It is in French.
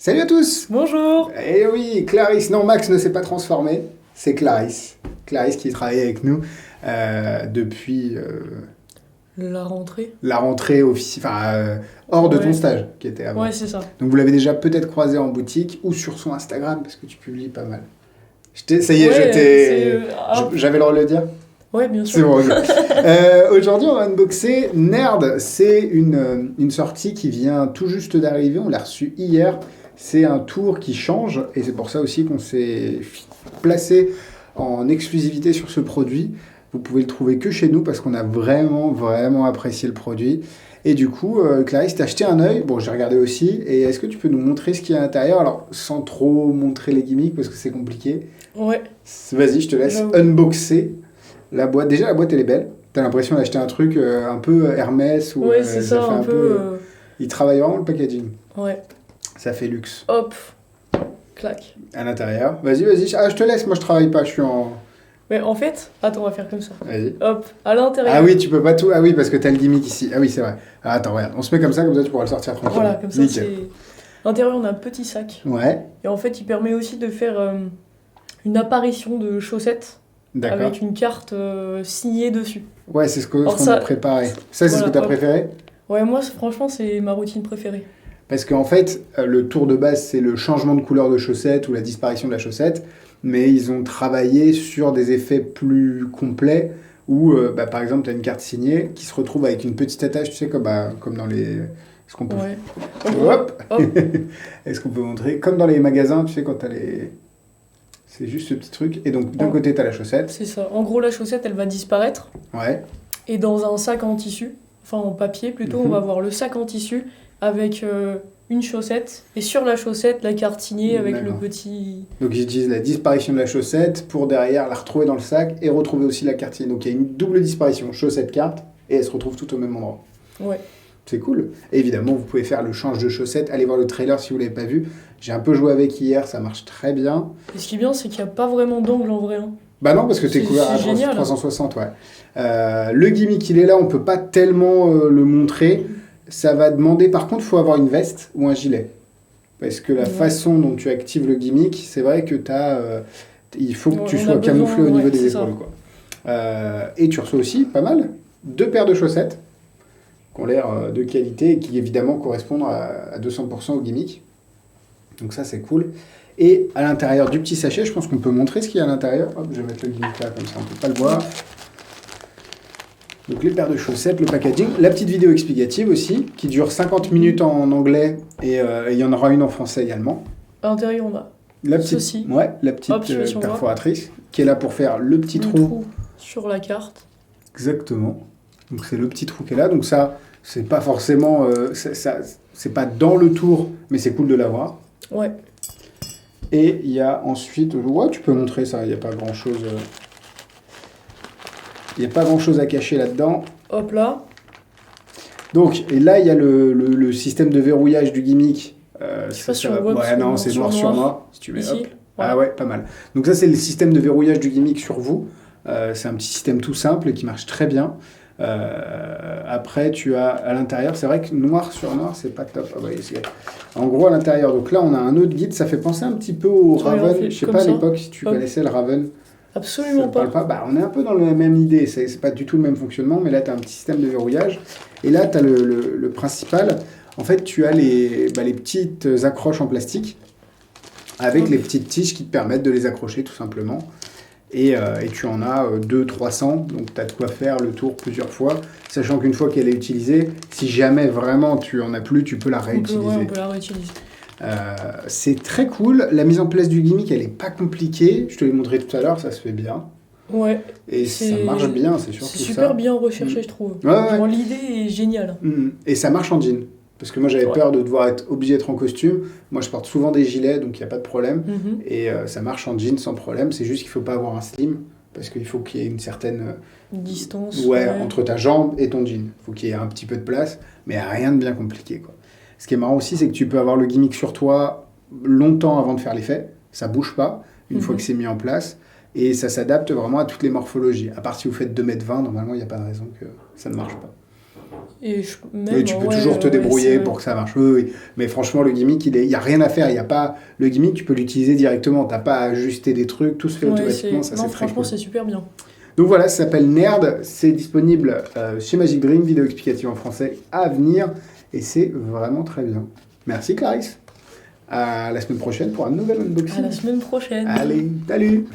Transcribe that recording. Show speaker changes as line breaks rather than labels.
Salut à tous!
Bonjour.
Eh oui, Clarisse, non, Max ne s'est pas transformé, c'est Clarisse. Clarisse qui travaille avec nous depuis
La rentrée.
la rentrée hors de ton
Ouais.
stage qui était avant.
Ouais, c'est ça.
Donc vous l'avez déjà peut-être croisé en boutique ou sur son Instagram parce que tu publies pas mal. Ça y est,
Ouais,
j'avais le droit de le dire?
Ouais, bien
C'est
sûr.
bon, ok. Aujourd'hui, on va unboxer Nerd. C'est une sortie qui vient tout juste d'arriver. On l'a reçu hier. C'est un tour qui change et c'est pour ça aussi qu'on s'est placé en exclusivité sur ce produit. Vous pouvez le trouver que chez nous parce qu'on a vraiment, vraiment apprécié le produit. Et du coup, Clarisse, t'as acheté un œil. Bon, j'ai regardé aussi. Et est-ce que tu peux nous montrer ce qu'il y a à l'intérieur? Alors, sans trop montrer les gimmicks parce que c'est compliqué.
Ouais.
Vas-y, je te laisse
J'avoue.
unboxer la boîte. Déjà, la boîte, elle est belle. T'as l'impression d'acheter un truc un peu Hermès ou
Ouais, c'est ça,
fait
un peu.
Il travaille vraiment le packaging.
Ouais.
Ça fait luxe.
Hop. Clac.
À l'intérieur. Vas-y, vas-y. Ah, je te laisse. Moi, je travaille pas. Je suis en.
Mais en fait, attends, on va faire comme ça.
Vas-y.
Hop. À l'intérieur.
Ah oui, tu peux pas tout. Ah oui, parce que t'as le gimmick ici. Ah oui, c'est vrai. Ah, attends, regarde. On se met comme ça tu pourras le sortir tranquille.
Voilà, comme ça,
Nickel.
c'est. À l'intérieur, on a un petit sac.
Ouais,
Et en fait, il permet aussi de faire une apparition de chaussettes
d'accord.
avec une carte signée dessus.
Ouais, c'est ce qu'on
Alors
a préparé. Ça, c'est ce
Voilà,
que t'as
hop.
préféré?
Ouais, moi, franchement, c'est ma routine préférée.
Parce qu'en fait, le tour de base, c'est le changement de couleur de chaussette ou la disparition de la chaussette, mais ils ont travaillé sur des effets plus complets où, par exemple, tu as une carte signée qui se retrouve avec une petite attache, tu sais, comme dans les... Est-ce qu'on peut...
Ouais.
Hop.
Hop.
Est-ce qu'on peut montrer? Comme dans les magasins, tu sais, quand tu as les... C'est juste ce petit truc. Et donc, d'un
Oh.
côté, tu as la chaussette.
C'est ça. En gros, la chaussette, elle va disparaître.
Ouais.
Et dans un sac en tissu, enfin en papier plutôt,
Mhm.
on va voir le sac en tissu avec une chaussette. Et sur la chaussette, la carte signée avec le
D'accord.
petit...
Donc, ils utilisent la disparition de la chaussette pour derrière la retrouver dans le sac et retrouver aussi la carte signée. Donc, il y a une double disparition, chaussette-carte, et elles se retrouvent toutes au même endroit.
Ouais.
C'est cool. Et évidemment, vous pouvez faire le change de chaussette. Allez voir le trailer si vous ne l'avez pas vu. J'ai un peu joué avec hier, ça marche très bien.
Et ce qui est bien, c'est qu'il n'y a pas vraiment d'angle en vrai. Hein.
Bah non, parce que t'es
C'est-
couvert à
c'est génial.
360, ouais. Le gimmick, il est là, on peut pas tellement le montrer. Ça va demander, par contre, il faut avoir une veste ou un gilet. Parce que la
Ouais.
façon dont tu actives le gimmick, c'est vrai que il faut que
Ouais,
tu
on a
sois
besoin,
camouflé au niveau
ouais,
des
c'est ça.
épaules, quoi. Et tu reçois aussi, pas mal, 2 paires de chaussettes qui ont l'air de qualité et qui évidemment correspondent à 200% au gimmick. Donc ça, c'est cool. Et à l'intérieur du petit sachet, je pense qu'on peut montrer ce qu'il y a à l'intérieur. Hop, je vais mettre le gimmick là, comme ça on ne peut pas le voir. Donc les paires de chaussettes, le packaging, la petite vidéo explicative aussi, qui dure 50 minutes en anglais et il y en aura une en français également.
À l'intérieur, on a
La petite,
Ceci.
ouais, la petite
Hop, je fais sur moi.
perforatrice qui est là pour faire le petit
le
trou.
trou sur la carte.
Exactement. Donc c'est le petit trou qui est là. Donc ça, c'est pas forcément, c'est pas dans le tour, mais c'est cool de l'avoir.
Ouais.
Et il y a ensuite, ouais, tu peux montrer ça. Il n'y a pas grand chose. Il n'y a pas grand chose à cacher là-dedans.
Hop là.
Donc, et là, il y a le système de verrouillage du gimmick.
Je sais pas si on voit,
Ouais,
parce que
non,
noir
c'est
sur
noir sur
noir.
noir. Si tu mets,
Ici.
hop.
Voilà.
Ah ouais, pas mal. Donc ça, c'est le système de verrouillage du gimmick sur vous. C'est un petit système tout simple et qui marche très bien. Après, tu as à l'intérieur, c'est vrai que noir sur noir, c'est pas top. Ah ouais, en gros, à l'intérieur, donc là, on a un autre guide. Ça fait penser un petit peu au
Ouais, on
Raven.
fait
Je sais
comme
pas à
ça.
l'époque si tu
Hop.
connaissais le Raven.
Absolument
Ça te parle
pas.
pas. Bah, on est un peu dans la même idée, c'est pas du tout le même fonctionnement, mais là tu as un petit système de verrouillage. Et là tu as le principal. En fait, tu as les petites accroches en plastique avec les petites tiges qui te permettent de les accrocher tout simplement. Et tu en as 200-300, donc tu as de quoi faire le tour plusieurs fois, sachant qu'une fois qu'elle est utilisée, si jamais vraiment tu en as plus, tu peux la réutiliser.
Ouais, on peut la réutiliser.
C'est très cool. La mise en place du gimmick, elle est pas compliquée. Je te l'ai montré tout à l'heure, ça se fait bien.
Ouais.
Et ça
C'est-
marche bien, c'est surtout
C'est
ça.
super bien recherché, je trouve.
Ouais, ouais.
Genre, l'idée est géniale.
Et ça marche en jean. Parce que moi, j'avais
Ouais.
peur de devoir être obligé d'être en costume. Moi, je porte souvent des gilets, donc il n'y a pas de problème.
Mhm.
Et ça marche en jean sans problème. C'est juste qu'il ne faut pas avoir un slim. Parce qu'il faut qu'il y ait une certaine...
Distance.
entre ta jambe et ton jean. Il faut qu'il y ait un petit peu de place, mais rien de bien compliqué, quoi. Ce qui est marrant aussi, c'est que tu peux avoir le gimmick sur toi longtemps avant de faire l'effet. Ça bouge pas, une fois que c'est mis en place. Et ça s'adapte vraiment à toutes les morphologies. À part si vous faites 2,20 m, normalement, il n'y a pas de raison que ça ne marche pas.
Et
Et tu peux toujours te débrouiller pour que ça marche. Oui, oui. Mais franchement, le gimmick, il n'y a rien à faire. Il y a pas... Le gimmick, tu peux l'utiliser directement. Tu n'as pas à ajuster des trucs. Tout se fait automatiquement. Ça,
non,
c'est très
franchement,
cool.
c'est super bien.
Donc voilà, ça s'appelle Nerd. C'est disponible chez Magic Dream. Vidéo explicative en français à venir. Et c'est vraiment très bien. Merci Clarisse. À la semaine prochaine pour un nouvel unboxing.
À la semaine prochaine.
Allez, salut.